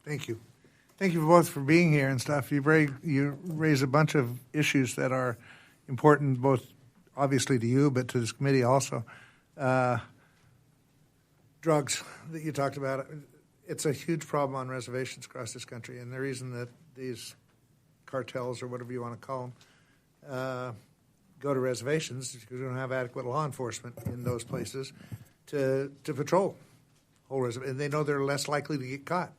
Thank you. Thank you both for being here and stuff. You raise a bunch of issues that are important, both obviously to you, but to this committee also. Drugs that you talked about, it's a huge problem on reservations across this country, and the reason that these cartels, or whatever you want to call them, go to reservations is because we don't have adequate law enforcement in those places to patrol whole reservation, and they know they're less likely to get caught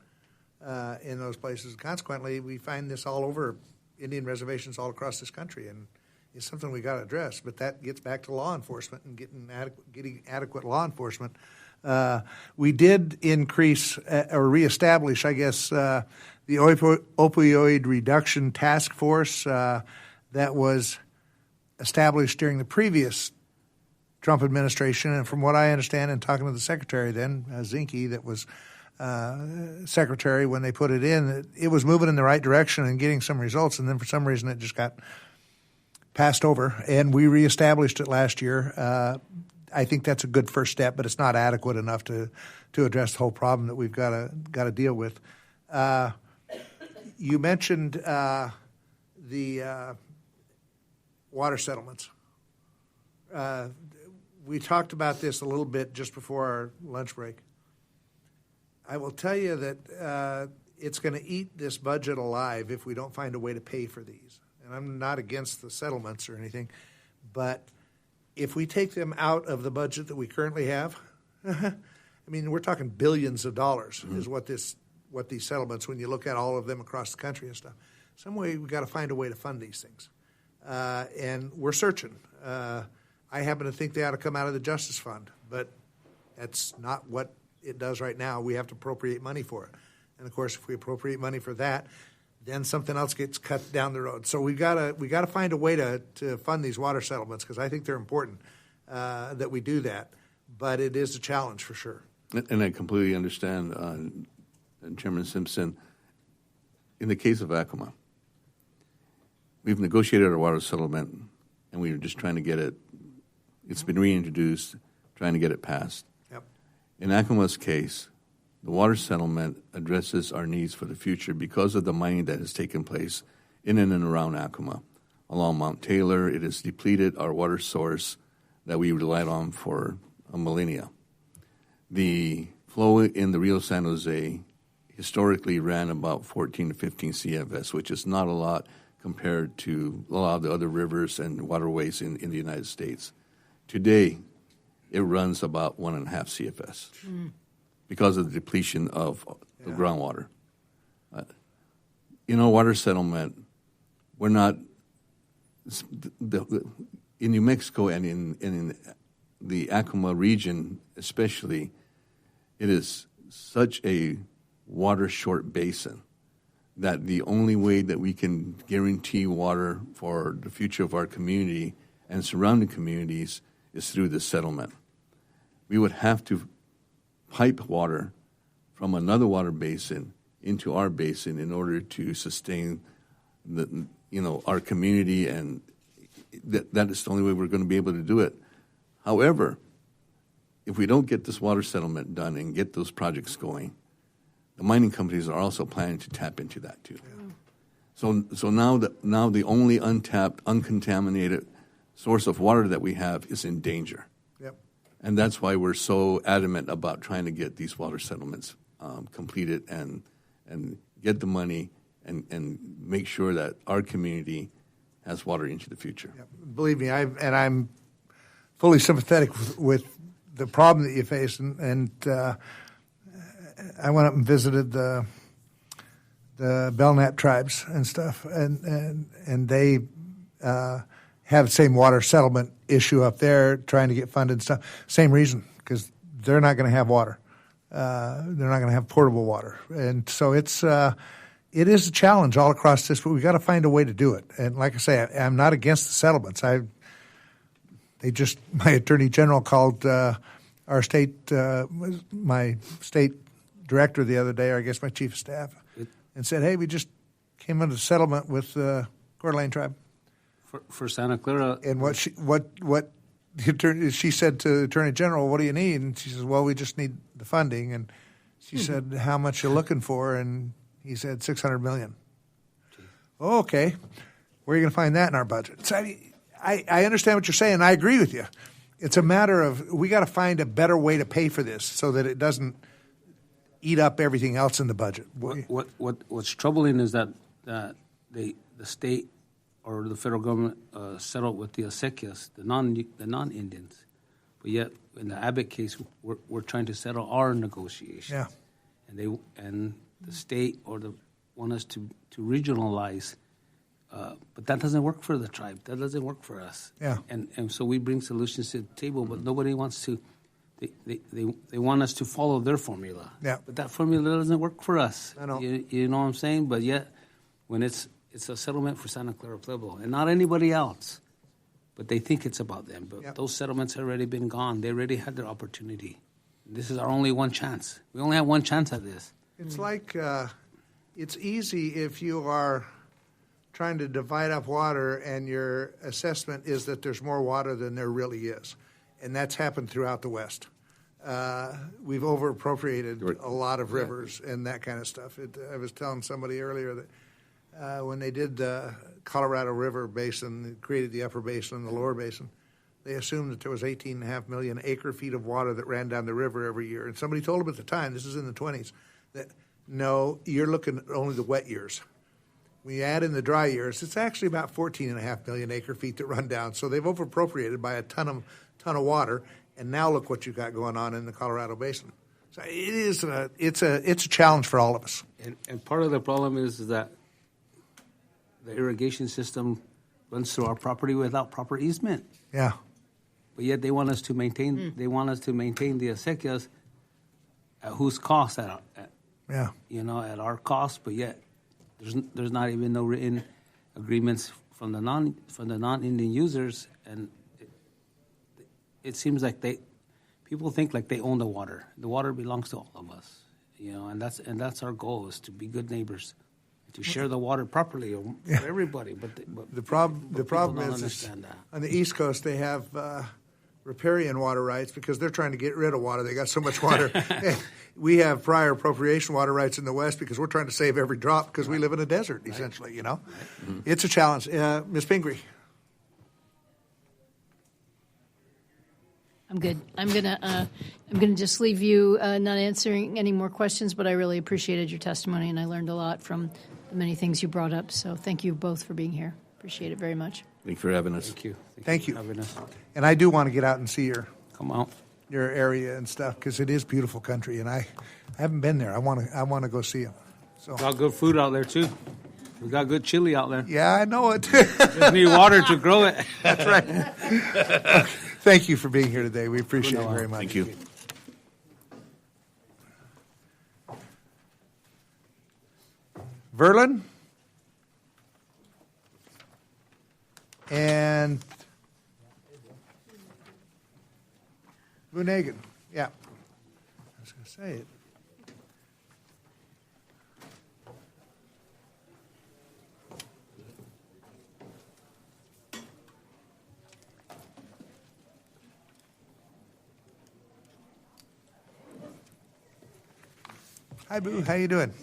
in those places. Consequently, we find this all over Indian reservations all across this country, and it's something we got to address. But that gets back to law enforcement and getting adequate law enforcement. We did increase or reestablish, I guess, the opioid reduction task force that was established during the previous Trump administration. And from what I understand, and talking to the secretary then, Zinke, that was secretary when they put it in, it was moving in the right direction and getting some results. And then for some reason, it just got passed over. And we reestablished it last year. I think that's a good first step, but it's not adequate enough to address the whole problem that we've got to deal with. You mentioned the water settlements. We talked about this a little bit just before our lunch break. I will tell you that it's going to eat this budget alive if we don't find a way to pay for these. And I'm not against the settlements or anything, but if we take them out of the budget that we currently have, I mean, we're talking billions of dollars is what these settlements, when you look at all of them across the country and stuff. Some way we've got to find a way to fund these things. And we're searching. I happen to think they ought to come out of the Justice Fund, but that's not what it does right now. We have to appropriate money for it. And, of course, if we appropriate money for that, then something else gets cut down the road. So we got to find a way to fund these water settlements, because I think they're important that we do that. But it is a challenge for sure. And I completely understand, Chairman Simpson. In the case of Acoma, we've negotiated our water settlement, and we were just trying to get it. It's been reintroduced, trying to get it passed. Yep. In Acoma's case, the water settlement addresses our needs for the future because of the mining that has taken place in and around Acoma. Along Mount Taylor, it has depleted our water source that we relied on for a millennia. The flow in the Rio San Jose historically ran about 14 to 15 CFS, which is not a lot compared to a lot of the other rivers and waterways in the United States. Today, it runs about 1.5 CFS because of the depletion of the groundwater. In our water settlement, we're not in New Mexico and in the Acoma region especially, it is such a water-short basin that the only way that we can guarantee water for the future of our community and surrounding communities is through the settlement. We would have to pipe water from another water basin into our basin in order to sustain our community, and that is the only way we're going to be able to do it. However, if we don't get this water settlement done and get those projects going, the mining companies are also planning to tap into that too. Yeah. So now the only untapped, uncontaminated source of water that we have is in danger. Yep. And that's why we're so adamant about trying to get these water settlements completed and get the money and make sure that our community has water into the future. Yep. Believe me, I'm fully sympathetic with the problem that you face, and I went up and visited the Belknap tribes and stuff, and they have the same water settlement issue up there, trying to get funded and stuff. Same reason, because they're not going to have water. They're not going to have portable water, and so it is a challenge all across this. But we got to find a way to do it. And like I say, I'm not against the settlements. My attorney general called our state, my state director the other day, or I guess my chief of staff, and said, "Hey, we just came into settlement with the Coeur d'Alene tribe." For Santa Clara, and she said to the attorney general, "What do you need?" And she says, "Well, we just need the funding." And She said, how much you looking for? And he said, $600 million. Oh, okay. Where are you going to find that in our budget? So, I understand what you're saying. I agree with you. It's a matter of we got to find a better way to pay for this so that it doesn't eat up everything else in the budget. What's troubling is that the state or the federal government settled with the Acequias, the non-Indians, but yet in the Abbott case, we're trying to settle our negotiation. Yeah, and the state want us to regionalize, but that doesn't work for the tribe. That doesn't work for us. Yeah, and so we bring solutions to the table, but nobody wants to. They want us to follow their formula. Yeah, but that formula doesn't work for us. I know. You know what I'm saying? But yet, when it's a settlement for Santa Clara Pueblo and not anybody else, but they think it's about them. But those settlements have already been gone. They already had their opportunity. This is our only one chance. We only have one chance at this. It's like it's easy if you are trying to divide up water and your assessment is that there's more water than there really is. And that's happened throughout the West. We've over-appropriated a lot of rivers and that kind of stuff. I was telling somebody earlier that when they did the Colorado River Basin, they created the upper basin and the lower basin, they assumed that there was 18.5 million acre-feet of water that ran down the river every year. And somebody told them at the time, this is in the 20s, that no, you're looking at only the wet years. When you add in the dry years, it's actually about 14.5 million acre-feet that run down. So they've over-appropriated by a ton of water, and now look what you've got going on in the Colorado Basin. So it's a challenge for all of us. And part of the problem is that the irrigation system runs through our property without proper easement. Yeah. But yet they want us to maintain. They want us to maintain the acequias at whose cost? At our cost. But yet there's not even no written agreements from the non-Indian users, and it seems like people think like they own the water. The water belongs to all of us, and that's our goal, is to be good neighbors, to share the water properly for everybody. But the problem is on the East Coast they have riparian water rights because they're trying to get rid of water. They got so much water. We have prior appropriation water rights in the West because we're trying to save every drop because we live in a desert, essentially. Mm-hmm. It's a challenge. Ms. Pingree. I'm good. I'm gonna just leave you not answering any more questions, but I really appreciated your testimony, and I learned a lot from the many things you brought up. So thank you both for being here. Appreciate it very much. Thank you for having us. Thank you. For having us. And I do want to get out and see your area and stuff because it is beautiful country, and I haven't been there. I want to go see them. So got good food out there too. We got good chili out there. Yeah, I know it. Just need water to grow it. That's right. Thank you for being here today. We appreciate it very much. Thank you. Verlon and Buu Nygren. Yeah. I was going to say it. Hi, Boo. How you doing?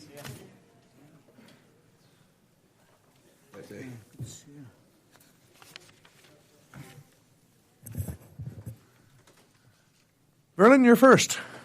Verlon, you're first.